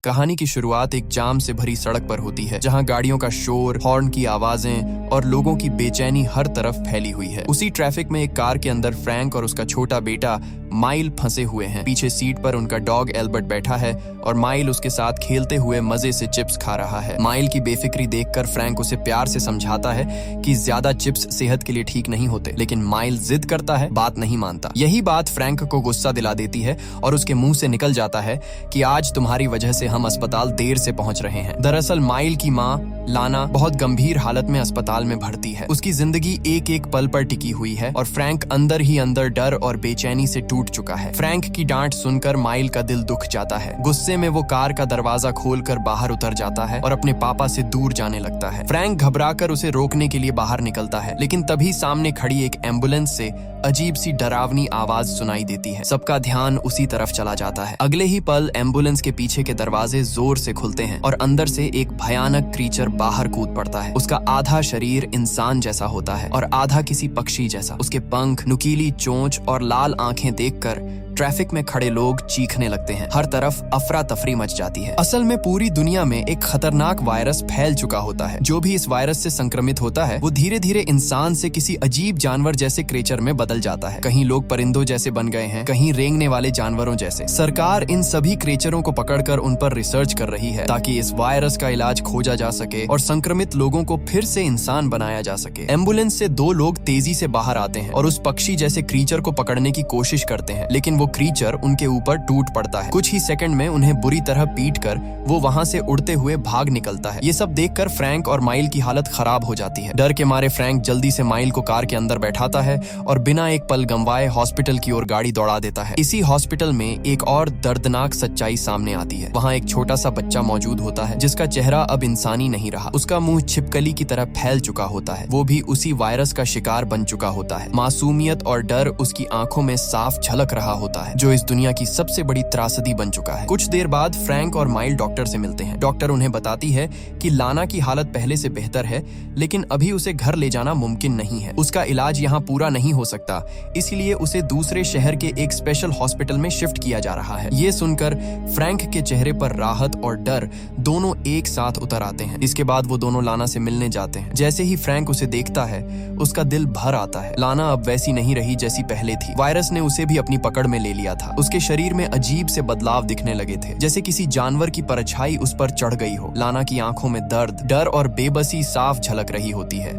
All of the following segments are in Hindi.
कहानी की शुरुआत एक जाम से भरी सड़क पर होती है, जहां गाड़ियों का शोर, हॉर्न की आवाजें और लोगों की बेचैनी हर तरफ फैली हुई है। उसी ट्रैफिक में एक कार के अंदर फ्रैंक और उसका छोटा बेटा माइल फंसे हुए हैं। पीछे सीट पर उनका डॉग एल्बर्ट बैठा है और माइल उसके साथ खेलते हुए मजे से चिप्स खा रहा है। माइल की बेफिक्री देखकर फ्रैंक उसे प्यार से समझाता है कि ज्यादा चिप्स सेहत के लिए ठीक नहीं होते, लेकिन माइल जिद करता है, बात नहीं मानता। यही बात फ्रैंक को गुस्सा दिला देती है और उसके मुंह से निकल जाता है कि आज तुम्हारी वजह से हम अस्पताल देर से पहुंच रहे हैं। दरअसल माइल की माँ लाना बहुत गंभीर हालत में अस्पताल में भर्ती है। उसकी जिंदगी एक एक पल पर टिकी हुई है और फ्रैंक अंदर ही अंदर डर और बेचैनी से टूट चुका है। फ्रैंक की डांट सुनकर माइल का दिल दुख जाता है। गुस्से में वो कार का दरवाजा खोलकर बाहर उतर जाता है और अपने पापा से दूर जाने लगता है। फ्रैंक घबराकर उसे रोकने के लिए बाहर निकलता है, लेकिन तभी सामने खड़ी एक एम्बुलेंस से अजीब सी डरावनी आवाज सुनाई देती है। सबका ध्यान उसी तरफ चला जाता है। अगले ही पल एम्बुलेंस के पीछे के दरवाजे जोर से खुलते हैं और अंदर से एक भयानक क्रीचर बाहर कूद पड़ता है। उसका आधा शरीर इंसान जैसा होता है और आधा किसी पक्षी जैसा। उसके पंख, नुकीली चोंच और लाल आंखें देखकर ट्रैफिक में खड़े लोग चीखने लगते हैं। हर तरफ अफरा तफरी मच जाती है। असल में पूरी दुनिया में एक खतरनाक वायरस फैल चुका होता है। जो भी इस वायरस से संक्रमित होता है वो धीरे धीरे इंसान से किसी अजीब जानवर जैसे क्रेचर में बदल जाता है। कहीं लोग परिंदों जैसे बन गए हैं, कहीं रेंगने वाले जानवरों जैसे। सरकार इन सभी क्रेचरों को पकड़कर उन पर रिसर्च कर रही है ताकि इस वायरस का इलाज खोजा जा सके और संक्रमित लोगों को फिर से इंसान बनाया जा सके। एम्बुलेंस से दो लोग तेजी से बाहर आते हैं और उस पक्षी जैसे क्रीचर को पकड़ने की कोशिश करते हैं, लेकिन वो क्रीचर उनके ऊपर टूट पड़ता है। कुछ ही सेकंड में उन्हें बुरी तरह पीटकर वो वहां से उड़ते हुए भाग निकलता है। ये सब देखकर फ्रैंक और माइल की हालत खराब हो जाती है। डर के मारे फ्रैंक जल्दी से माइल को कार के अंदर बैठाता है और बिना एक पल गंवाए हॉस्पिटल की ओर गाड़ी दौड़ा देता है। इसी हॉस्पिटल में एक और दर्दनाक सच्चाई सामने आती है। वहाँ एक छोटा सा बच्चा मौजूद होता है जिसका चेहरा अब इंसानी नहीं रहा। उसका मुंह छिपकली की तरह फैल चुका होता है। वो भी उसी वायरस का शिकार बन चुका होता है। मासूमियत और डर उसकी आंखों में साफ झलक रहा होता है, जो इस दुनिया की सबसे बड़ी त्रासदी बन चुका है। कुछ देर बाद फ्रैंक और माइल डॉक्टर से मिलते हैं। डॉक्टर उन्हें बताती है कि लाना की हालत पहले से बेहतर है, लेकिन अभी उसे घर ले जाना मुमकिन नहीं है। उसका इलाज यहाँ पूरा नहीं हो सकता, इसलिए उसे दूसरे शहर के एक स्पेशल हॉस्पिटल में शिफ्ट किया जा रहा है। ये सुनकर फ्रैंक के चेहरे पर राहत और डर दोनों एक साथ उतर आते हैं। इसके बाद वो दोनों लाना से मिलने जाते हैं। जैसे ही फ्रैंक उसे देखता है, उसका दिल भर आता है। लाना अब वैसी नहीं रही जैसी पहले थी। वायरस ने उसे भी अपनी पकड़ में ले लिया था। उसके शरीर में अजीब से बदलाव दिखने लगे थे, जैसे किसी जानवर की परछाई उस पर चढ़ गई हो। लाना की आंखों में दर्द, डर और बेबसी साफ झलक रही होती है।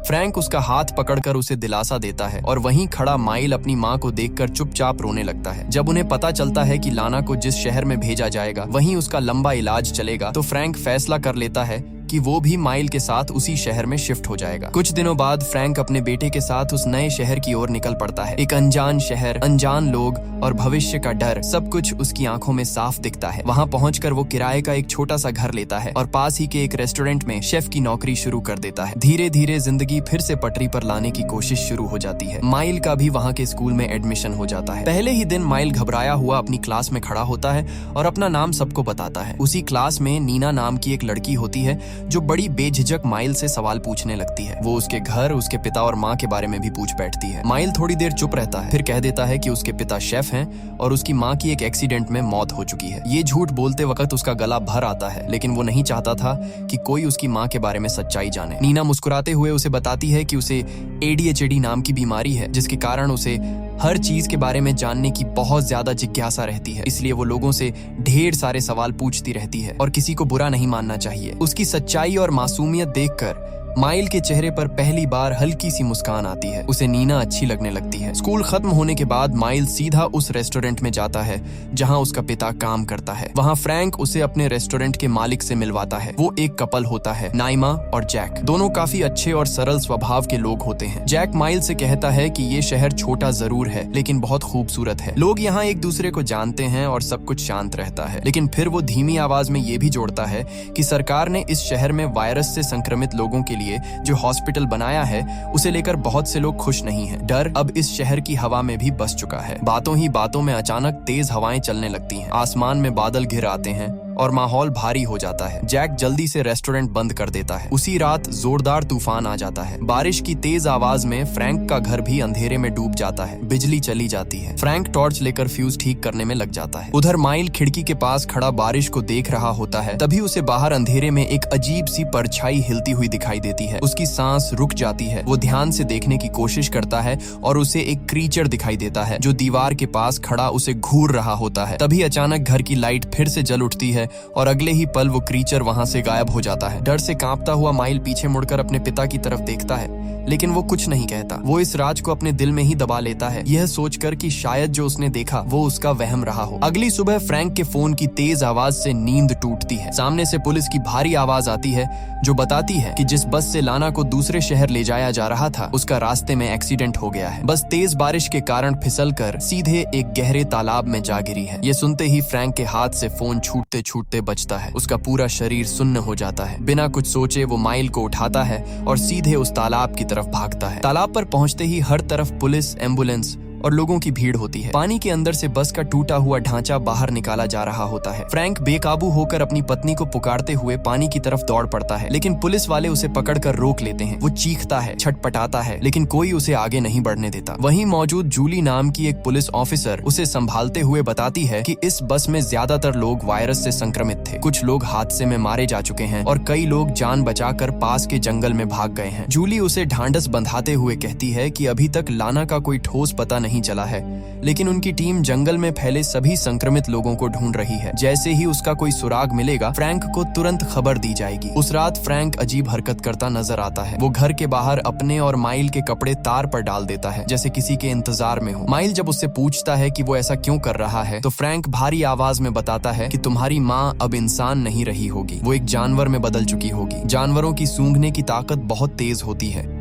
फ्रैंक उसका हाथ पकड़कर उसे दिलासा देता है और वहीं खड़ा माइल अपनी माँ को देखकर चुपचाप रोने लगता है। जब उन्हें पता चलता है कि लाना को जिस शहर में भेजा जाएगा वहीं उसका लंबा इलाज चलेगा, तो फ्रैंक फैसला कर लेता है कि वो भी माइल के साथ उसी शहर में शिफ्ट हो जाएगा। कुछ दिनों बाद फ्रैंक अपने बेटे के साथ उस नए शहर की ओर निकल पड़ता है। एक अनजान शहर, अनजान लोग और भविष्य का डर, सब कुछ उसकी आंखों में साफ दिखता है। वहां पहुंचकर वो किराए का एक छोटा सा घर लेता है और पास ही के एक रेस्टोरेंट में शेफ की नौकरी शुरू कर देता है। धीरे धीरे जिंदगी फिर से पटरी पर लाने की कोशिश शुरू हो जाती है। माइल का भी वहाँ के स्कूल में एडमिशन हो जाता है। पहले ही दिन माइल घबराया हुआ अपनी क्लास में खड़ा होता है और अपना नाम सबको बताता है। उसी क्लास में नीना नाम की एक लड़की होती है जो बड़ी बेझिझक माइल से सवाल पूछने लगती है। वो उसके घर, उसके पिता और माँ के बारे में भी पूछ बैठती है। माइल थोड़ी देर चुप रहता है, फिर कह देता है कि उसके पिता शेफ हैं और उसकी माँ की एक एक्सीडेंट में मौत हो चुकी है। ये झूठ बोलते वक्त उसका गला भर आता है, लेकिन वो नहीं चाहता था कि कोई उसकी माँ के बारे में सच्चाई जाने। नीना मुस्कुराते हुए उसे बताती है कि उसे ADHD नाम की बीमारी है, जिसके कारण उसे हर चीज के बारे में जानने की बहुत ज्यादा जिज्ञासा रहती है। इसलिए वो लोगों से ढेर सारे सवाल पूछती रहती है और किसी को बुरा नहीं मानना चाहिए। उसकी सच्चाई और मासूमियत देखकर माइल के चेहरे पर पहली बार हल्की सी मुस्कान आती है। उसे नीना अच्छी लगने लगती है। स्कूल खत्म होने के बाद माइल सीधा उस रेस्टोरेंट में जाता है जहां उसका पिता काम करता है। वहां फ्रैंक उसे अपने रेस्टोरेंट के मालिक से मिलवाता है। वो एक कपल होता है, नाइमा और जैक। दोनों काफी अच्छे और सरल स्वभाव के लोग होते हैं। जैक माइल से कहता है कि ये शहर छोटा जरूर है, लेकिन बहुत खूबसूरत है। लोग यहाँ एक दूसरे को जानते हैं और सब कुछ शांत रहता है। लेकिन फिर वो धीमी आवाज में ये भी जोड़ता है कि सरकार ने इस शहर में वायरस से संक्रमित लोगों के लिए जो हॉस्पिटल बनाया है, उसे लेकर बहुत से लोग खुश नहीं हैं। डर अब इस शहर की हवा में भी बस चुका है। बातों ही बातों में अचानक तेज हवाएं चलने लगती हैं। आसमान में बादल घिर आते हैं और माहौल भारी हो जाता है। जैक जल्दी से रेस्टोरेंट बंद कर देता है। उसी रात जोरदार तूफान आ जाता है। बारिश की तेज आवाज में फ्रैंक का घर भी अंधेरे में डूब जाता है। बिजली चली जाती है। फ्रैंक टॉर्च लेकर फ्यूज ठीक करने में लग जाता है। उधर माइल खिड़की के पास खड़ा बारिश को देख रहा होता है। तभी उसे बाहर अंधेरे में एक अजीब सी परछाई हिलती हुई दिखाई देती है। उसकी सांस रुक जाती है। वो ध्यान से देखने की कोशिश करता है और उसे एक क्रीचर दिखाई देता है जो दीवार के पास खड़ा उसे घूर रहा होता है। तभी अचानक घर की लाइट फिर से जल उठती है और अगले ही पल वो क्रीचर वहां से गायब हो जाता है। डर से कांपता हुआ माइल पीछे मुड़कर अपने पिता की तरफ देखता है, लेकिन वो कुछ नहीं कहता। वो इस राज को अपने दिल में ही दबा लेता है, यह सोचकर कि शायद जो उसने देखा वो उसका वहम रहा हो। अगली सुबह फ्रैंक के फोन की तेज आवाज से नींद टूटती है। सामने से पुलिस की भारी आवाज आती है जो बताती है कि जिस बस से लाना को दूसरे शहर ले जाया जा रहा था उसका रास्ते में एक्सीडेंट हो गया है। बस तेज बारिश के कारण फिसलकर सीधे एक गहरे तालाब में जा गिरी है। ये सुनते ही फ्रैंक के हाथ से फोन छूटते छूटते बचता है। उसका पूरा शरीर सुन्न हो जाता है। बिना कुछ सोचे वो माइल को उठाता है और सीधे उस तालाब की तरफ भागता है। तालाब पर पहुंचते ही हर तरफ पुलिस, एम्बुलेंस और लोगों की भीड़ होती है। पानी के अंदर से बस का टूटा हुआ ढांचा बाहर निकाला जा रहा होता है। फ्रैंक बेकाबू होकर अपनी पत्नी को पुकारते हुए पानी की तरफ दौड़ पड़ता है, लेकिन पुलिस वाले उसे पकड़कर रोक लेते हैं। वो चीखता है, छटपटाता है, लेकिन कोई उसे आगे नहीं बढ़ने देता। वहीं मौजूद जूली नाम की एक पुलिस ऑफिसर उसे संभालते हुए बताती है कि इस बस में ज्यादातर लोग वायरस से संक्रमित थे। कुछ लोग हादसे में मारे जा चुके हैं और कई लोग जान बचाकर पास के जंगल में भाग गए हैं। जूली उसे ढांढस बंधाते हुए कहती है कि अभी तक लाना का कोई ठोस पता नहीं चला है, लेकिन उनकी टीम जंगल में फैले सभी संक्रमित लोगों को ढूंढ रही है। जैसे ही उसका कोई सुराग मिलेगा फ्रैंक को तुरंत खबर दी जाएगी। उस रात फ्रैंक अजीब हरकत करता नजर आता है। वो घर के बाहर अपने और माइल के कपड़े तार पर डाल देता है जैसे किसी के इंतजार में हो। माइल जब उससे पूछता है कि वो ऐसा क्यों कर रहा है तो फ्रैंक भारी आवाज में बताता है कि तुम्हारी माँ अब इंसान नहीं रही होगी, वो एक जानवर में बदल चुकी होगी। जानवरों की सूंघने की ताकत बहुत तेज होती है।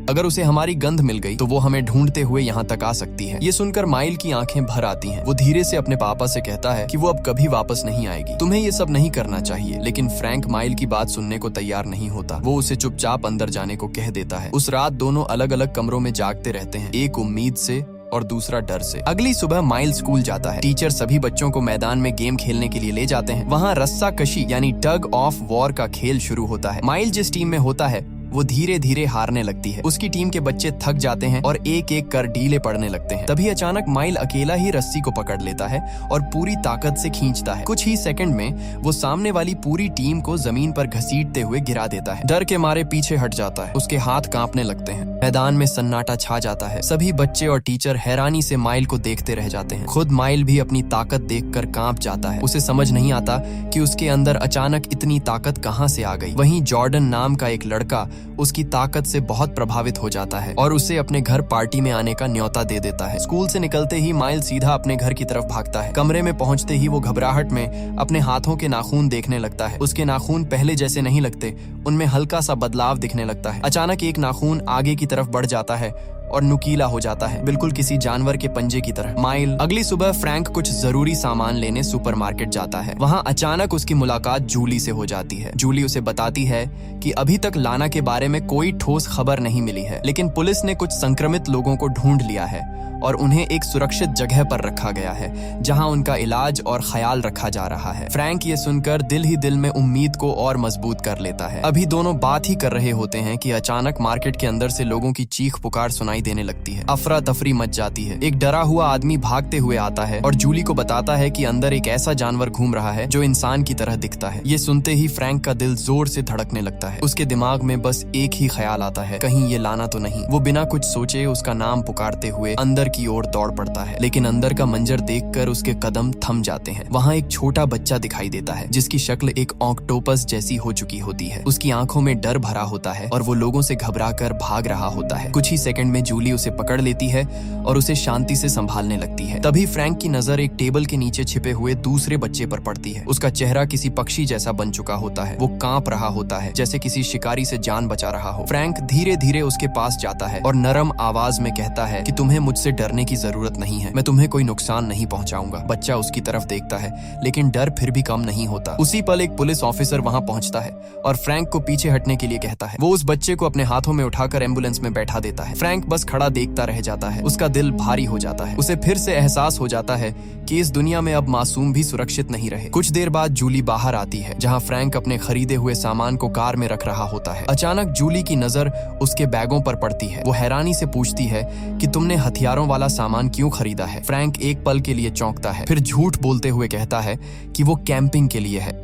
अगर उसे हमारी गंध मिल गई तो वो हमें ढूंढते हुए यहाँ तक आ सकती है। ये सुनकर माइल की आंखें भर आती हैं। वो धीरे से अपने पापा से कहता है कि वो अब कभी वापस नहीं आएगी, तुम्हें ये सब नहीं करना चाहिए। लेकिन फ्रैंक माइल की बात सुनने को तैयार नहीं होता। वो उसे चुपचाप अंदर जाने को कह देता है। उस रात दोनों अलग अलग कमरों में जागते रहते हैं, एक उम्मीद से और दूसरा डर से। अगली सुबह माइल स्कूल जाता है। टीचर सभी बच्चों को मैदान में गेम खेलने के लिए ले जाते हैं। वहाँ रस्सा कशी यानी टग ऑफ वॉर का खेल शुरू होता है। माइल जिस टीम में होता है वो धीरे धीरे हारने लगती है। उसकी टीम के बच्चे थक जाते हैं और एक एक कर ढीले पड़ने लगते हैं। तभी अचानक माइल अकेला ही रस्सी को पकड़ लेता है और पूरी ताकत से खींचता है। कुछ ही सेकंड में वो सामने वाली पूरी टीम को जमीन पर घसीटते हुए गिरा देता है। डर के मारे पीछे हट जाता है। उसके हाथ कांपने लगते हैं। मैदान में सन्नाटा छा जाता है। सभी बच्चे और टीचर हैरानी से माइल को देखते रह जाते हैं। खुद माइल भी अपनी ताकत देखकर कांप जाता है। उसे समझ नहीं आता कि उसके अंदर अचानक इतनी ताकत कहां से आ गई। वहीं जॉर्डन नाम का एक लड़का उसकी ताकत से बहुत प्रभावित हो जाता है और उसे अपने घर पार्टी में आने का न्योता दे देता है। स्कूल से निकलते ही माइल सीधा अपने घर की तरफ भागता है। कमरे में पहुंचते ही वो घबराहट में अपने हाथों के नाखून देखने लगता है। उसके नाखून पहले जैसे नहीं लगते, उनमें हल्का सा बदलाव दिखने लगता है। अचानक एक नाखून आगे की तरफ बढ़ जाता है और नुकीला हो जाता है, बिल्कुल किसी जानवर के पंजे की तरह। माइल अगली सुबह फ्रैंक कुछ जरूरी सामान लेने सुपरमार्केट जाता है। वहाँ अचानक उसकी मुलाकात जूली से हो जाती है। जूली उसे बताती है कि अभी तक लाना के बारे में कोई ठोस खबर नहीं मिली है, लेकिन पुलिस ने कुछ संक्रमित लोगों को ढूंढ लिया है और उन्हें एक सुरक्षित जगह पर रखा गया है जहां उनका इलाज और ख्याल रखा जा रहा है। फ्रैंक ये सुनकर दिल ही दिल में उम्मीद को और मजबूत कर लेता है। अभी दोनों बात ही कर रहे होते हैं कि अचानक मार्केट के अंदर से लोगों की चीख पुकार सुनाई देने लगती है। अफरा तफरी मच जाती है। एक डरा हुआ आदमी भागते हुए आता है और जूली को बताता है कि अंदर एक ऐसा जानवर घूम रहा है जो इंसान की तरह दिखता है। ये सुनते ही फ्रैंक का दिल जोर से धड़कने लगता है। उसके दिमाग में बस एक ही ख्याल आता है, कहीं ये लाना तो नहीं। वो बिना कुछ सोचे उसका नाम पुकारते हुए अंदर की ओर दौड़ पड़ता है, लेकिन अंदर का मंजर देखकर उसके कदम थम जाते हैं। वहाँ एक छोटा बच्चा दिखाई देता है जिसकी शक्ल एक ऑक्टोपस जैसी हो चुकी होती है। उसकी आंखों में डर भरा होता है और वो लोगों से घबराकर भाग रहा होता है। कुछ ही सेकंड में जूली उसे पकड़ लेती है और उसे शांति से संभालने लगती है। तभी फ्रैंक की नजर एक टेबल के नीचे छिपे हुए दूसरे बच्चे पर पड़ती है। उसका चेहरा किसी पक्षी जैसा बन चुका होता है। वो कांप रहा होता है जैसे किसी शिकारी से जान बचा रहा हो। फ्रैंक धीरे धीरे उसके पास जाता है और नरम आवाज में कहता है कि तुम्हें मुझसे डरने की जरूरत नहीं है, मैं तुम्हें कोई नुकसान नहीं पहुंचाऊंगा। बच्चा उसकी तरफ देखता है, लेकिन डर फिर भी कम नहीं होता। उसी पल एक पुलिस ऑफिसर वहां पहुंचता है और फ्रैंक को पीछे हटने के लिए कहता है। वो उस बच्चे को अपने हाथों में उठाकर एम्बुलेंस में बैठा देता है। फ्रैंक बस खड़ा देखता रह जाता है। उसका दिल भारी हो जाता है। उसे फिर से एहसास हो जाता है कि इस दुनिया में अब मासूम भी सुरक्षित नहीं रहे। कुछ देर बाद जूली बाहर आती है, जहां फ्रैंक अपने खरीदे हुए सामान को कार में रख रहा होता है। अचानक जूली की नजर उसके बैगों पर पड़ती है। वो हैरानी से पूछती है कि तुमने हथियारों वाला सामान क्यों खरीदा है? फ्रैंक एक पल के लिए चौंकता है, फिर झूठ बोलते हुए कहता है कि वो कैंपिंग के लिए है।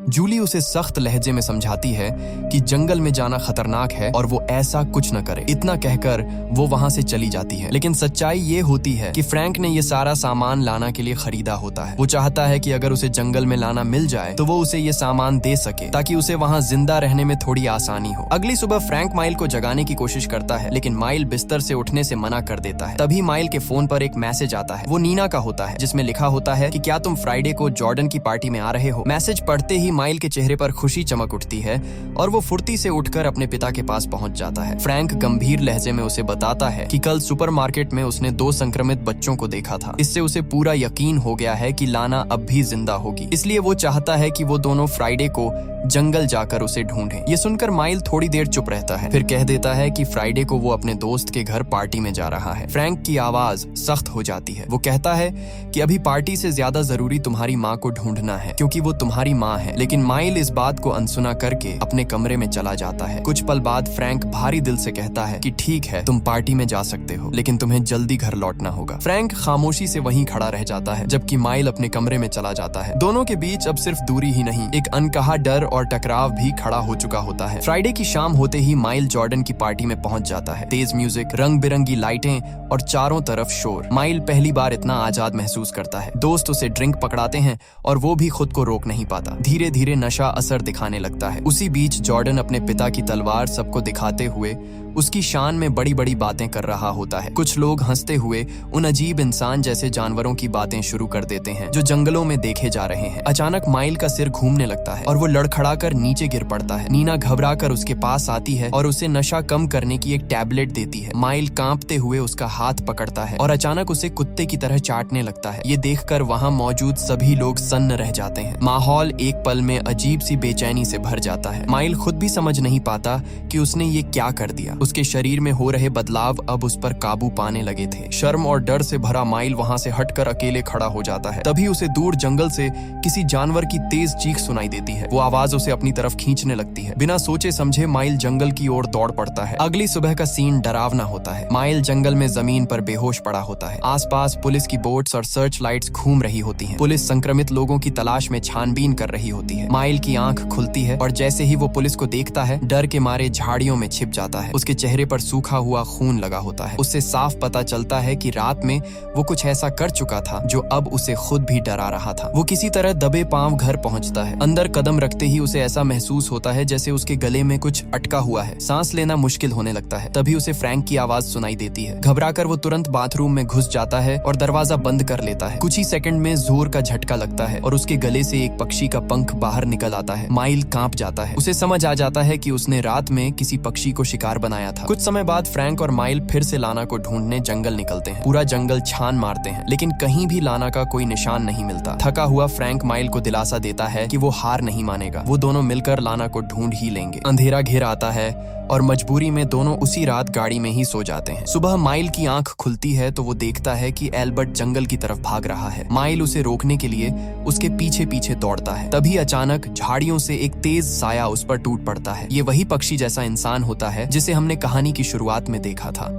जूली उसे सख्त लहजे में समझाती है कि जंगल में जाना खतरनाक है और वो ऐसा कुछ न करे। इतना कहकर वो वहां से चली जाती है। लेकिन सच्चाई ये होती है कि फ्रैंक ने ये सारा सामान लाना के लिए खरीदा होता है। वो चाहता है कि अगर उसे जंगल में लाना मिल जाए तो वो उसे ये सामान दे सके, ताकि उसे वहां जिंदा रहने में थोड़ी आसानी हो। अगली सुबह फ्रैंक माइल को जगाने की कोशिश करता है, लेकिन माइल बिस्तर से उठने से मना कर देता है। तभी माइल के फोन पर एक मैसेज आता है। वो नीना का होता है, जिसमें लिखा होता है कि क्या तुम फ्राइडे को जॉर्डन की पार्टी में आ रहे हो? मैसेज पढ़ते ही माइल के चेहरे पर खुशी चमक उठती है और वो फुर्ती से उठकर अपने पिता के पास पहुंच जाता है। फ्रैंक गंभीर लहजे में उसे बताता है कि कल सुपरमार्केट में उसने 2 संक्रमित बच्चों को देखा था। इससे उसे पूरा यकीन हो गया है कि लाना अब भी जिंदा होगी। इसलिए वो चाहता है कि वो दोनों फ्राइडे को जंगल जाकर उसे ढूंढें। ये सुनकर माइल थोड़ी देर चुप रहता है, फिर कह देता है कि फ्राइडे को वो अपने दोस्त के घर पार्टी में जा रहा है। फ्रैंक की आवाज सख्त हो जाती है। वो कहता है कि अभी पार्टी से ज्यादा जरूरी तुम्हारी माँ को ढूंढना है, क्योंकि वो तुम्हारी माँ है। लेकिन माइल इस बात को अनसुना करके अपने कमरे में चला जाता है। कुछ पल बाद फ्रैंक भारी दिल से कहता है कि ठीक है, तुम पार्टी में जा सकते हो, लेकिन तुम्हें जल्दी घर लौटना होगा। फ्रैंक खामोशी से वहीं खड़ा रह जाता है, जबकि माइल अपने कमरे में चला जाता है। दोनों के बीच अब सिर्फ दूरी ही नहीं, एक अनकहा डर और टकराव भी खड़ा हो चुका होता है। फ्राइडे की शाम होते ही माइल जॉर्डन की पार्टी में पहुंच जाता है। तेज म्यूजिक, रंग बिरंगी लाइटें और चारों तरफ शोर। माइल पहली बार इतना आजाद महसूस करता है। दोस्त उसे ड्रिंक पकड़ाते हैं और वो भी खुद को रोक नहीं पाता। धीरे धीरे नशा असर दिखाने लगता है। उसी बीच जॉर्डन अपने पिता की तलवार सबको दिखाते हुए उसकी शान में बड़ी बड़ी बातें कर रहा होता है। कुछ लोग हंसते हुए उन अजीब इंसान जैसे जानवरों की बातें शुरू कर देते हैं जो जंगलों में देखे जा रहे हैं। अचानक माइल का सिर घूमने लगता है और वो लड़खड़ाकर नीचे गिर पड़ता है। नीना घबराकर उसके पास आती है और उसे नशा कम करने की एक टैबलेट देती है। माइल कांपते हुए उसका हाथ पकड़ता है और अचानक उसे कुत्ते की तरह चाटने लगता है। ये देखकर वहां मौजूद सभी लोग सन्न रह जाते हैं। माहौल एक पल में अजीब सी बेचैनी से भर जाता है। माइल खुद भी समझ नहीं पाता कि उसने ये क्या कर दिया। उसके शरीर में हो रहे बदलाव अब उस पर काबू पाने लगे थे। शर्म और डर से भरा माइल वहां से हटकर अकेले खड़ा हो जाता है। तभी उसे दूर जंगल से किसी जानवर की तेज चीख सुनाई देती है। वो आवाज उसे अपनी तरफ खींचने लगती है। बिना सोचे समझे माइल जंगल की ओर दौड़ पड़ता है। अगली सुबह का सीन डरावना होता है। माइल जंगल में जमीन पर बेहोश पड़ा होता है। आसपास पुलिस की बोट्स और सर्च लाइट्स घूम रही होती हैं। पुलिस संक्रमित लोगों की तलाश में छानबीन कर रही होती है। माइल की आंख खुलती है और जैसे ही वो पुलिस को देखता है, डर के मारे झाड़ियों में छिप जाता है। उसके चेहरे पर सूखा हुआ खून लगा होता है। उससे साफ पता चलता है कि रात में वो कुछ ऐसा कर चुका था जो अब उसे खुद भी डरा रहा था। वो किसी तरह दबे पांव घर पहुंचता है। अंदर कदम रखते ही उसे ऐसा महसूस होता है जैसे उसके गले में कुछ अटका हुआ है। सांस लेना मुश्किल होने लगता है। तभी उसे फ्रैंक की आवाज सुनाई देती है। घबराकर वो तुरंत बाथरूम में घुस जाता है और दरवाजा बंद कर लेता है। कुछ ही सेकंड में जोर का झटका लगता है और उसके गले से एक पक्षी का पंख बाहर निकल आता है। माइल कांप जाता है। उसे समझ आ जाता है कि उसने रात में किसी पक्षी को शिकार बनाया था। कुछ समय बाद फ्रैंक और माइल फिर से लाना को ढूंढने जंगल निकलते हैं। पूरा जंगल छान मारते हैं, लेकिन कहीं भी लाना का कोई निशान नहीं मिलता। थका हुआ फ्रैंक माइल को दिलासा देता है कि वो हार नहीं मानेगा। वो दोनों मिलकर लाना को ढूंढ ही लेंगे। अंधेरा घिर आता है और मजबूरी में दोनों उसी रात गाड़ी में ही सो जाते हैं। सुबह माइल की आंख खुलती है तो वो देखता है कि एल्बर्ट जंगल की तरफ भाग रहा है। माइल उसे रोकने के लिए उसके पीछे पीछे दौड़ता है। तभी अचानक झाड़ियों से एक तेज साया उस पर टूट पड़ता है। ये वही पक्षी जैसा इंसान होता है जिसे हमने कहानी की शुरुआत में देखा था।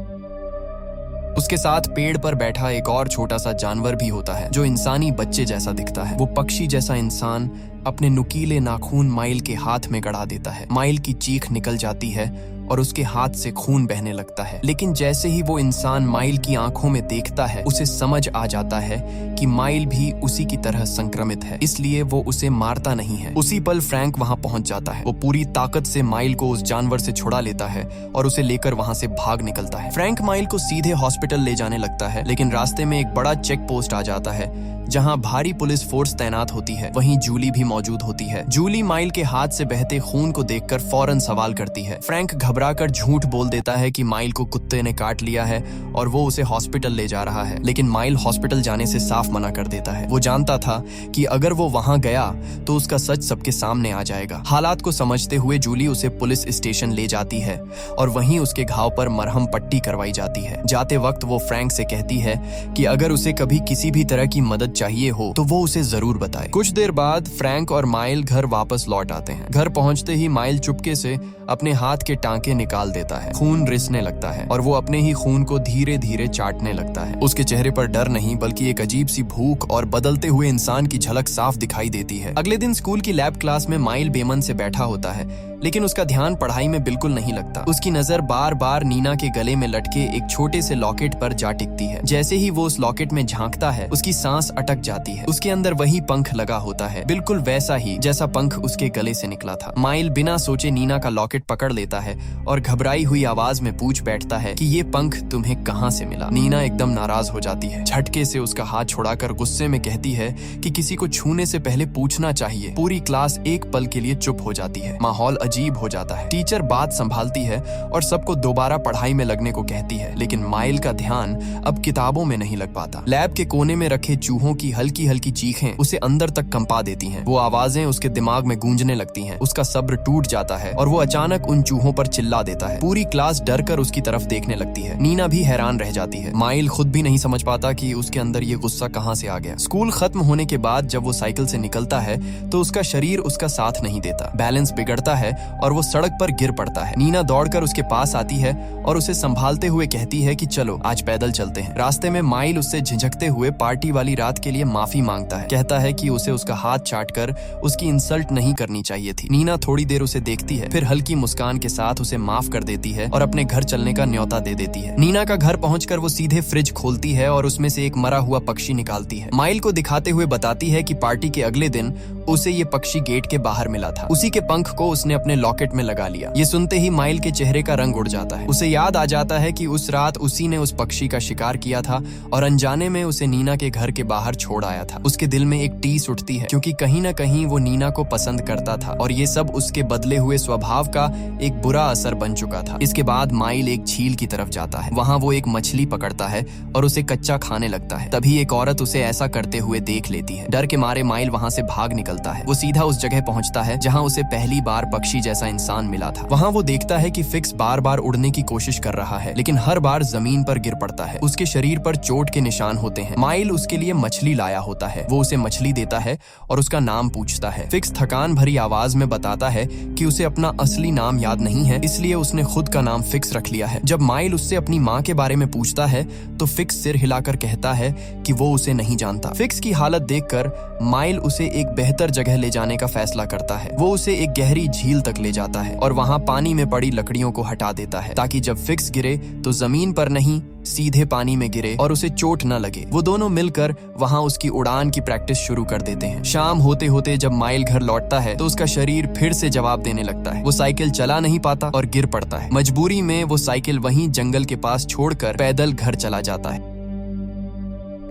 उसके साथ पेड़ पर बैठा एक और छोटा सा जानवर भी होता है जो इंसानी बच्चे जैसा दिखता है। वो पक्षी जैसा इंसान अपने नुकीले नाखून माइल के हाथ में गड़ा देता है। माइल की चीख निकल जाती है और उसके हाथ से खून बहने लगता है। लेकिन जैसे ही वो इंसान माइल की आंखों में देखता है, उसे समझ आ जाता है कि माइल भी उसी की तरह संक्रमित है, इसलिए वो उसे मारता नहीं है। उसी पल फ्रैंक वहां पहुंच जाता है। वो पूरी ताकत से माइल को उस जानवर से छुड़ा लेता है और उसे लेकर वहां से भाग निकलता है। फ्रैंक माइल को सीधे हॉस्पिटल ले जाने लगता है, लेकिन रास्ते में एक बड़ा चेक पोस्ट आ जाता है जहां भारी पुलिस फोर्स तैनात होती है। वहीं जूली भी मौजूद होती है। जूली माइल के हाथ से बहते खून को देखकर फौरन सवाल करती है। फ्रैंक घबराकर झूठ बोल देता है कि माइल को कुत्ते ने काट लिया है और वो उसे हॉस्पिटल ले जा रहा है, लेकिन माइल हॉस्पिटल जाने से साफ मना कर देता है। वो जानता था कि अगर वो वहां गया तो उसका सच सबके सामने आ जाएगा। हालात को समझते हुए जूली उसे पुलिस स्टेशन ले जाती है और वहीं उसके घाव पर मरहम पट्टी करवाई जाती है। जाते वक्त वो फ्रैंक से कहती है कि अगर उसे कभी किसी भी तरह की मदद चाहिए हो तो वो उसे जरूर बताए। कुछ देर बाद फ्रैंक और माइल घर वापस लौट आते हैं। घर पहुंचते ही माइल चुपके से अपने हाथ के टांके निकाल देता है। खून रिसने लगता है और वो अपने ही खून को धीरे धीरे चाटने लगता है। उसके चेहरे पर डर नहीं बल्कि एक अजीब सी भूख और बदलते हुए इंसान की झलक साफ दिखाई देती है। अगले दिन स्कूल की लैब क्लास में माइल बेमन से बैठा होता है, लेकिन उसका ध्यान पढ़ाई में बिल्कुल नहीं लगता। उसकी नजर बार बार नीना के गले में लटके एक छोटे से लॉकेट पर जा टिकती है। जैसे ही वो उस लॉकेट में झांकता है उसकी सांस अटक जाती है। उसके अंदर वही पंख लगा होता है, बिल्कुल वैसा ही जैसा पंख उसके गले से निकला था। माइल बिना सोचे नीना का लॉकेट पकड़ लेता है और घबराई हुई आवाज में पूछ बैठता है कि ये पंख तुम्हें कहाँ से मिला। नीना एकदम नाराज हो जाती है, झटके से उसका हाथ छुड़ाकर गुस्से में कहती है कि किसी को छूने से पहले पूछना चाहिए। पूरी क्लास एक पल के लिए चुप हो जाती है। माहौल अजीब हो जाता है। टीचर बात संभालती है और सबको दोबारा पढ़ाई में लगने को कहती है, लेकिन माइल का ध्यान अब किताबों में नहीं लग पाता। लैब के कोने में रखे चूहों की हल्की हल्की चीखें उसे अंदर तक कंपा देती हैं। वो आवाजें उसके दिमाग में गूंजने लगती हैं। उसका सब्र टूट जाता है और वो अचानक उन चूहों पर चिल्ला देता है। पूरी क्लास डर कर उसकी तरफ देखने लगती है। नीना भी हैरान रह जाती है। माइल खुद भी नहीं समझ पाता कि उसके अंदर ये गुस्सा कहाँ से आ गया। स्कूल खत्म होने के बाद जब वो साइकिल से निकलता है तो उसका शरीर उसका साथ नहीं देता। बैलेंस बिगड़ता है और वो सड़क पर गिर पड़ता है। नीना दौड़कर उसके पास आती है और उसे संभालते हुए कहती है कि चलो आज पैदल चलते हैं। रास्ते में माइल उससे झिझकते हुए पार्टी वाली रात के लिए माफी मांगता है। कहता है कि उसे उसका हाथ चाटकर उसकी इंसल्ट नहीं करनी चाहिए थी। नीना थोड़ी देर उसे देखती है, फिर हल्की मुस्कान के साथ उसे माफ कर देती है और अपने घर चलने का न्योता दे देती है। नीना का घर पहुंचकर वो सीधे फ्रिज खोलती है और उसमें से एक मरा हुआ पक्षी निकालती है। माइल को दिखाते हुए बताती है कि पार्टी के अगले दिन उसे ये पक्षी गेट के बाहर मिला था। उसी के पंख को उसने अपने लॉकेट में लगा लिया। ये सुनते ही माइल के चेहरे का रंग उड़ जाता है। उसे याद आ जाता है कि उस रात उसी ने उस पक्षी का शिकार किया था और अनजाने में उसे नीना के घर के बाहर छोड़ आया था। उसके दिल में एक टीस उठती है क्योंकि कहीं ना कहीं वो नीना को पसंद करता था और ये सब उसके बदले हुए स्वभाव का एक बुरा असर बन चुका था। इसके बाद माइल एक झील की तरफ जाता है। वहाँ वो एक मछली पकड़ता है और उसे कच्चा खाने लगता है। तभी एक औरत उसे ऐसा करते हुए देख लेती है। डर के मारे माइल वहाँ से भाग निकलता है। वो सीधा उस जगह पहुँचता है जहाँ उसे पहली बार पक्षी जैसा इंसान मिला था। वहाँ वो देखता है कि फिक्स बार बार उड़ने की कोशिश कर रहा है, लेकिन हर बार जमीन पर गिर पड़ता है। उसके शरीर पर चोट के निशान होते हैं। माइल उसके लिए मछली लाया होता है। वो उसे मछली देता है और उसका नाम पूछता है। फिक्स थकान भरी आवाज में बताता है कि उसे अपना असली नाम याद नहीं है, इसलिए उसने खुद का नाम फिक्स रख लिया है। जब माइल उससे अपनी माँ के बारे में पूछता है तो फिक्स सिर हिलाकर कहता है कि वो उसे नहीं जानता। फिक्स की हालत देखकर माइल उसे एक बेहतर जगह ले जाने का फैसला करता है। वो उसे एक गहरी झील तक ले जाता है और वहाँ पानी में पड़ी लकड़ियों को हटा देता है ताकि जब फिक्स गिरे तो जमीन पर नहीं सीधे पानी में गिरे और उसे चोट न लगे। वो दोनों मिलकर वहाँ उसकी उड़ान की प्रैक्टिस शुरू कर देते हैं। शाम होते होते जब माइल घर लौटता है तो उसका शरीर फिर से जवाब देने लगता है। वो साइकिल चला नहीं पाता और गिर पड़ता है। मजबूरी में वो साइकिल वहीं जंगल के पास छोड़कर पैदल घर चला जाता है।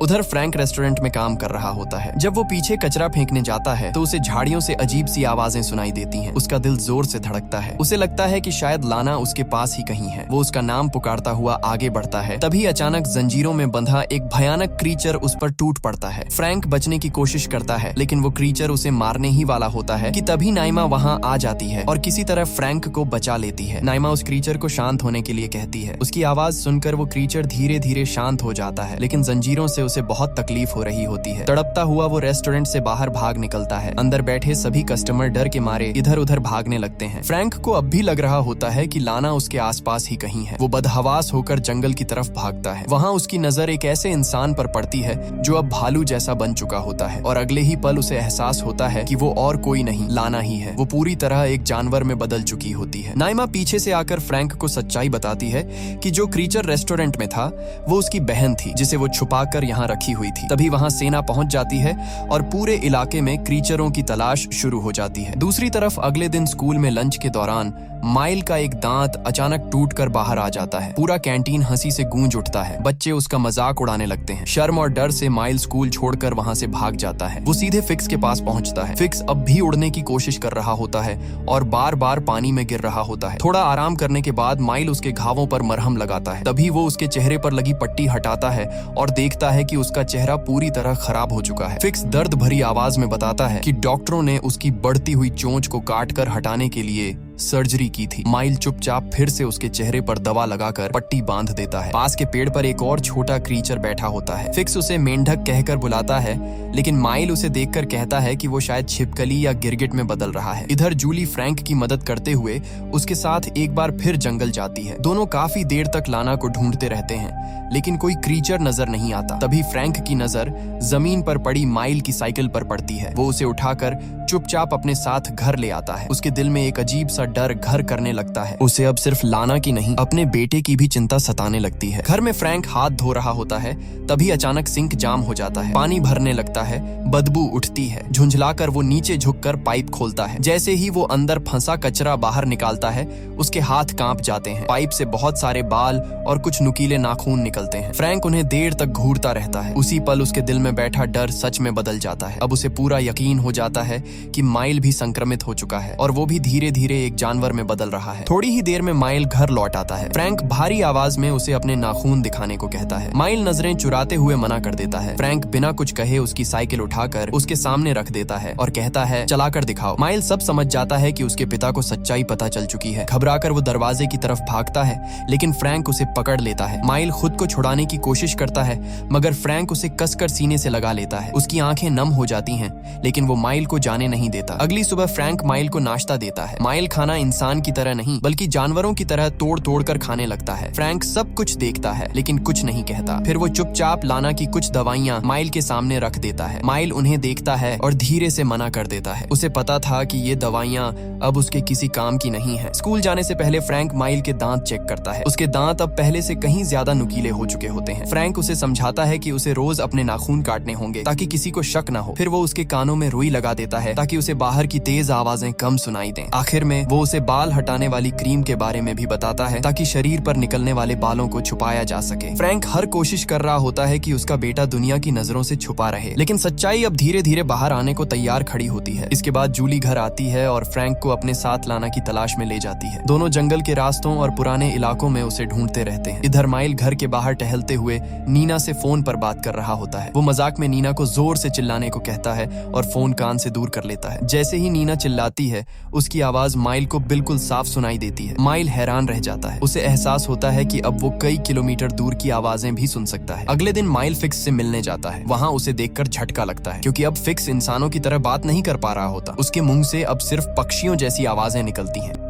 उधर फ्रैंक रेस्टोरेंट में काम कर रहा होता है। जब वो पीछे कचरा फेंकने जाता है तो उसे झाड़ियों से अजीब सी आवाजें सुनाई देती हैं। उसका दिल जोर से धड़कता है। उसे लगता है कि शायद लाना उसके पास ही कहीं है। वो उसका नाम पुकारता हुआ आगे बढ़ता है। तभी अचानक जंजीरों में बंधा एक भयानक क्रीचर उस पर टूट पड़ता है। फ्रैंक बचने की कोशिश करता है, लेकिन वो क्रीचर उसे मारने ही वाला होता है कि तभी नाइमा वहाँ आ जाती है और किसी तरह फ्रैंक को बचा लेती है। नाइमा उस क्रीचर को शांत होने के लिए कहती है। उसकी आवाज सुनकर वो क्रीचर धीरे धीरे शांत हो जाता है, लेकिन जंजीरों से उसे बहुत तकलीफ हो रही होती है। तड़पता हुआ वो रेस्टोरेंट से बाहर भाग निकलता है। अंदर बैठे सभी कस्टमर डर के मारे इधर उधर भागने लगते हैं। फ्रैंक को अब भी लग रहा होता है कि लाना उसके आसपास ही कहीं है। वो बदहवास होकर जंगल की तरफ भागता है। वहाँ उसकी नजर एक ऐसे इंसान पर पड़ती है जो अब भालू जैसा बन चुका होता है और अगले ही पल उसे एहसास होता है कि वो और कोई नहीं, लाना ही है। वो पूरी तरह एक जानवर में बदल चुकी होती है। नाइमा पीछे से आकर फ्रैंक को सच्चाई बताती है कि जो क्रीचर रेस्टोरेंट में था वो उसकी बहन थी, जिसे वो छुपाकर यहाँ यहाँ रखी हुई थी। तभी वहाँ सेना पहुंच जाती है और पूरे इलाके में क्रीचरों की तलाश शुरू हो जाती है। दूसरी तरफ अगले दिन स्कूल में लंच के दौरान माइल का एक दांत अचानक टूटकर बाहर आ जाता है। पूरा कैंटीन हंसी से गूंज उठता है। बच्चे उसका मजाक उड़ाने लगते हैं। शर्म और डर से माइल स्कूल छोड़कर वहां से भाग जाता है। वो सीधे फिक्स के पास पहुंचता है। फिक्स अब भी उड़ने की कोशिश कर रहा होता है और बार बार पानी में गिर रहा होता है। थोड़ा आराम करने के बाद माइल उसके घावों पर मरहम लगाता है। तभी वो उसके चेहरे पर लगी पट्टी हटाता है और देखता है कि उसका चेहरा पूरी तरह खराब हो चुका है। फिक्स दर्द भरी आवाज में बताता है कि डॉक्टरों ने उसकी बढ़ती हुई चोंच को काटकर हटाने के लिए सर्जरी की थी। माइल चुपचाप फिर से उसके चेहरे पर दवा लगाकर पट्टी बांध देता है। पास के पेड़ पर एक और छोटा क्रीचर बैठा होता है। फिक्स उसे मेंढक कहकर बुलाता है, लेकिन माइल उसे देखकर कहता है कि वो शायद छिपकली या गिरगिट में बदल रहा है। इधर जूली फ्रैंक की मदद करते हुए उसके साथ एक बार फिर जंगल जाती है। दोनों काफी देर तक लाना को ढूंढते रहते हैं, लेकिन कोई क्रीचर नजर नहीं आता। तभी फ्रैंक की नजर जमीन पर पड़ी माइल की साइकिल पर पड़ती है। वो उसे उठाकर चुपचाप अपने साथ घर ले आता है। उसके दिल में एक अजीब सा डर घर करने लगता है। उसे अब सिर्फ लाना की नहीं, अपने बेटे की भी चिंता सताने लगती है। घर में फ्रैंक हाथ धो रहा होता है, तभी अचानक सिंक जाम हो जाता है। पानी भरने लगता है, बदबू उठती है। झुंझलाकर वो नीचे झुककर पाइप खोलता है। जैसे ही वो अंदर फंसा कचरा बाहर निकालता है, उसके हाथ कांप जाते हैं। पाइप से बहुत सारे बाल और कुछ नुकीले नाखून निकलते हैं। फ्रैंक उन्हें देर तक घूरता रहता है। उसी पल उसके दिल में बैठा डर सच में बदल जाता है। अब उसे पूरा यकीन हो जाता है कि माइल भी संक्रमित हो चुका है और वो भी धीरे धीरे एक जानवर में बदल रहा है। थोड़ी ही देर में माइल घर लौट आता है। फ्रैंक भारी आवाज में उसे अपने नाखून दिखाने को कहता है। माइल नजरें चुराते हुए मना कर देता है। फ्रैंक बिना कुछ कहे उसकी साइकिल उठाकर उसके सामने रख देता है और कहता है, चलाकर दिखाओ। माइल सब समझ जाता है कि उसके पिता को सच्चाई पता चल चुकी है। घबराकर वो दरवाजे की तरफ भागता है, लेकिन फ्रैंक उसे पकड़ लेता है। माइल खुद को छुड़ाने की कोशिश करता है, मगर फ्रैंक उसे कसकर सीने से लगा लेता है। उसकी आंखें नम हो जाती हैं, लेकिन वो माइल को जाने नहीं देता। अगली सुबह फ्रैंक माइल को नाश्ता देता है। माइल खाना इंसान की तरह नहीं, बल्कि जानवरों की तरह तोड़ तोड़ कर खाने लगता है। फ्रैंक सब कुछ देखता है, लेकिन कुछ नहीं कहता। फिर वो चुपचाप लाना की कुछ दवाइयां माइल के सामने रख देता है। माइल उन्हें देखता है और धीरे से मना कर देता है। उसे पता था कि ये दवाइयां अब उसके किसी काम की नहीं है। स्कूल जाने से पहले फ्रैंक माइल के दांत चेक करता है। उसके दांत अब पहले से कहीं ज्यादा नुकीले हो चुके होते हैं। फ्रैंक उसे समझाता है कि उसे रोज अपने नाखून काटने होंगे ताकि किसी को शक न हो। फिर वो उसके कानों में रुई लगा देता है ताकि उसे बाहर की तेज आवाजें कम सुनाई दें। आखिर में वो उसे बाल हटाने वाली क्रीम के बारे में भी बताता है ताकि शरीर पर निकलने वाले बालों को छुपाया जा सके। फ्रैंक हर कोशिश कर रहा होता है कि उसका बेटा दुनिया की नजरों से छुपा रहे, लेकिन सच्चाई अब धीरे धीरे बाहर आने को तैयार खड़ी होती है। इसके बाद जूली घर आती है और फ्रैंक को अपने साथ लाना की तलाश में ले जाती है। दोनों जंगल के रास्तों और पुराने इलाकों में उसे ढूंढते रहते हैं। इधर माइल घर के बाहर टहलते हुए नीना से फोन पर बात कर रहा होता है। वो मजाक में नीना को जोर से चिल्लाने को कहता है और फोन कान से दूर कर लेता है। जैसे ही नीना चिल्लाती है, उसकी आवाज माइल को बिल्कुल साफ सुनाई देती है। माइल हैरान रह जाता है। उसे एहसास होता है कि अब वो कई किलोमीटर दूर की आवाजें भी सुन सकता है। अगले दिन माइल फिक्स से मिलने जाता है। वहाँ उसे देखकर झटका लगता है, क्योंकि अब फिक्स इंसानों की तरह बात नहीं कर पा रहा होता। उसके मुंह से अब सिर्फ पक्षियों जैसी आवाजें निकलती हैं।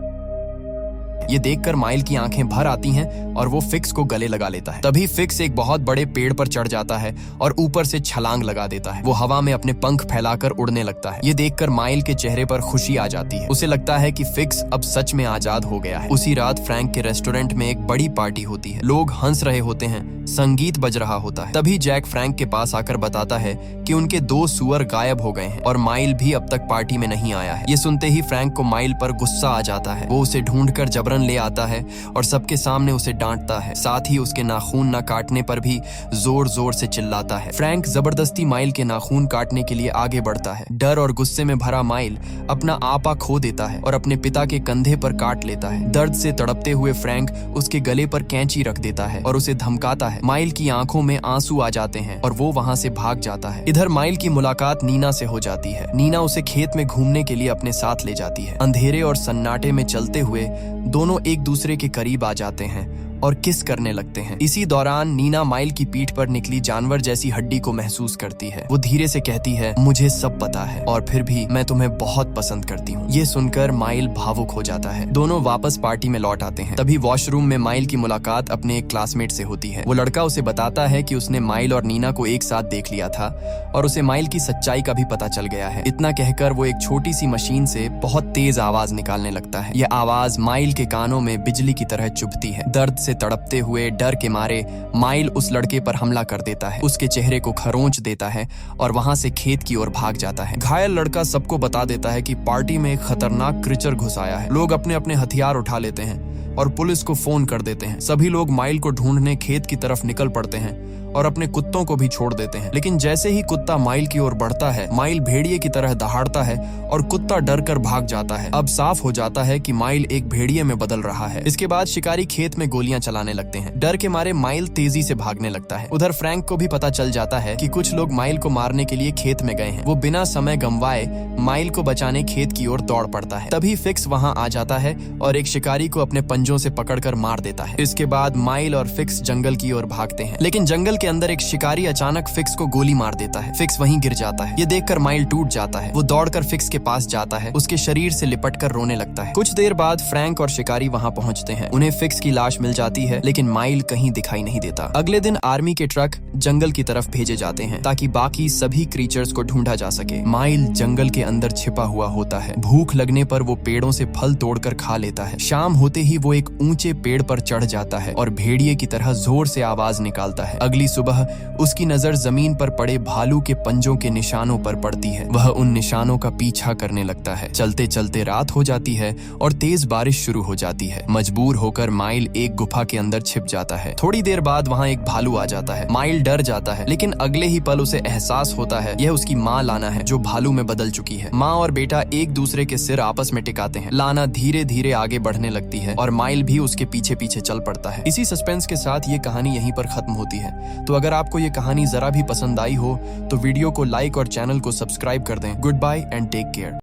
ये देखकर माइल की आंखें भर आती हैं और वो फिक्स को गले लगा लेता है। तभी फिक्स एक बहुत बड़े पेड़ पर चढ़ जाता है और ऊपर से छलांग लगा देता है। वो हवा में अपने पंख फैलाकर उड़ने लगता है। ये देखकर माइल के चेहरे पर खुशी आ जाती है। उसे लगता है कि फिक्स अब सच में आजाद हो गया है। उसी रात फ्रैंक के रेस्टोरेंट में एक बड़ी पार्टी होती है। लोग हंस रहे होते हैं, संगीत बज रहा होता है। तभी जैक फ्रैंक के पास आकर बताता है कि उनके 2 सुअर गायब हो गए हैं और माइल भी अब तक पार्टी में नहीं आया है। ये सुनते ही फ्रैंक को माइल पर गुस्सा आ जाता है। वो उसे ढूंढकर जबरन ले आता है और सबके सामने उसे डांटता है। साथ ही उसके नाखून न काटने पर भी जोर जोर से चिल्लाता है। फ्रैंक जबरदस्ती माइल के नाखून काटने के लिए आगे बढ़ता है। डर और गुस्से में भरा माइल अपना आपा खो देता है और अपने पिता के कंधे पर काट लेता है। दर्द से तड़पते हुए फ्रैंक उसके गले पर कैंची रख देता है और उसे धमकाता है। माइल की आंखों में आंसू आ जाते हैं और वो वहां से भाग जाता है। इधर माइल की मुलाकात नीना से हो जाती है। नीना उसे खेत में घूमने के लिए अपने साथ ले जाती है। अंधेरे और सन्नाटे में चलते हुए दोनों एक दूसरे के करीब आ जाते हैं और किस करने लगते हैं। इसी दौरान नीना माइल की पीठ पर निकली जानवर जैसी हड्डी को महसूस करती है। वो धीरे से कहती है, मुझे सब पता है और फिर भी मैं तुम्हें बहुत पसंद करती हूँ। ये सुनकर माइल भावुक हो जाता है। दोनों वापस पार्टी में लौट आते हैं। तभी वॉशरूम में माइल की मुलाकात अपने एक क्लासमेट से होती है। वो लड़का उसे बताता है कि उसने माइल और नीना को एक साथ देख लिया था और उसे माइल की सच्चाई का भी पता चल गया है। इतना कहकर वो एक छोटी सी मशीन से बहुत तेज आवाज निकालने लगता है। यह आवाज माइल के कानों में बिजली की तरह चुभती है। दर्द से तड़पते हुए डर के मारे माइल उस लड़के पर हमला कर देता है, उसके चेहरे को खरोंच देता है और वहां से खेत की ओर भाग जाता है। घायल लड़का सबको बता देता है कि पार्टी में एक खतरनाक क्रीचर घुस आया है। लोग अपने अपने हथियार उठा लेते हैं और पुलिस को फोन कर देते हैं। सभी लोग माइल को ढूंढने खेत की तरफ निकल पड़ते हैं और अपने कुत्तों को भी छोड़ देते हैं। लेकिन जैसे ही कुत्ता माइल की ओर बढ़ता है, माइल भेड़िए की तरह दहाड़ता है और कुत्ता डर कर भाग जाता है। अब साफ हो जाता है कि माइल एक भेड़िए में बदल रहा है। इसके बाद शिकारी खेत में गोलियां चलाने लगते हैं। डर के मारे माइल तेजी से भागने लगता है। उधर फ्रैंक को भी पता चल जाता है कि कुछ लोग माइल को मारने के लिए खेत में गए हैं। वो बिना समय गंवाए माइल को बचाने खेत की ओर दौड़ पड़ता है। तभी फिक्स वहां आ जाता है और एक शिकारी को अपने पंजों से पकड़कर मार देता है। इसके बाद माइल और फिक्स जंगल की ओर भागते हैं, लेकिन जंगल के अंदर एक शिकारी अचानक फिक्स को गोली मार देता है। फिक्स वहीं गिर जाता है। ये देखकर माइल टूट जाता है। वो दौड़कर फिक्स के पास जाता है, उसके शरीर से लिपटकर रोने लगता है। कुछ देर बाद फ्रैंक और शिकारी वहां पहुंचते हैं। उन्हें फिक्स की लाश मिल जाती है, लेकिन माइल कहीं दिखाई नहीं देता। अगले दिन आर्मी के ट्रक जंगल की तरफ भेजे जाते हैं ताकि बाकी सभी क्रीचर्स को ढूंढा जा सके। माइल जंगल के अंदर छिपा हुआ होता है। भूख लगने पर वो पेड़ों से फल तोड़कर खा लेता है। शाम होते ही वो एक ऊंचे पेड़ पर चढ़ जाता है और भेड़िए की तरह जोर से आवाज निकालता है। अगली सुबह उसकी नजर जमीन पर पड़े भालू के पंजों के निशानों पर पड़ती है। वह उन निशानों का पीछा करने लगता है। चलते चलते रात हो जाती है और तेज बारिश शुरू हो जाती है। मजबूर होकर माइल एक गुफा के अंदर छिप जाता है। थोड़ी देर बाद वहां एक भालू आ जाता है। माइल डर जाता है, लेकिन अगले ही पल उसे एहसास होता है यह उसकी माँ लाना है जो भालू में बदल चुकी है। माँ और बेटा एक दूसरे के सिर आपस में टिकाते हैं। लाना धीरे धीरे आगे बढ़ने लगती है और माइल भी उसके पीछे पीछे चल पड़ता है। इसी सस्पेंस के साथ ये कहानी यहीं पर खत्म होती है। तो अगर आपको ये कहानी जरा भी पसंद आई हो तो वीडियो को लाइक और चैनल को सब्सक्राइब कर दें। Goodbye and take care.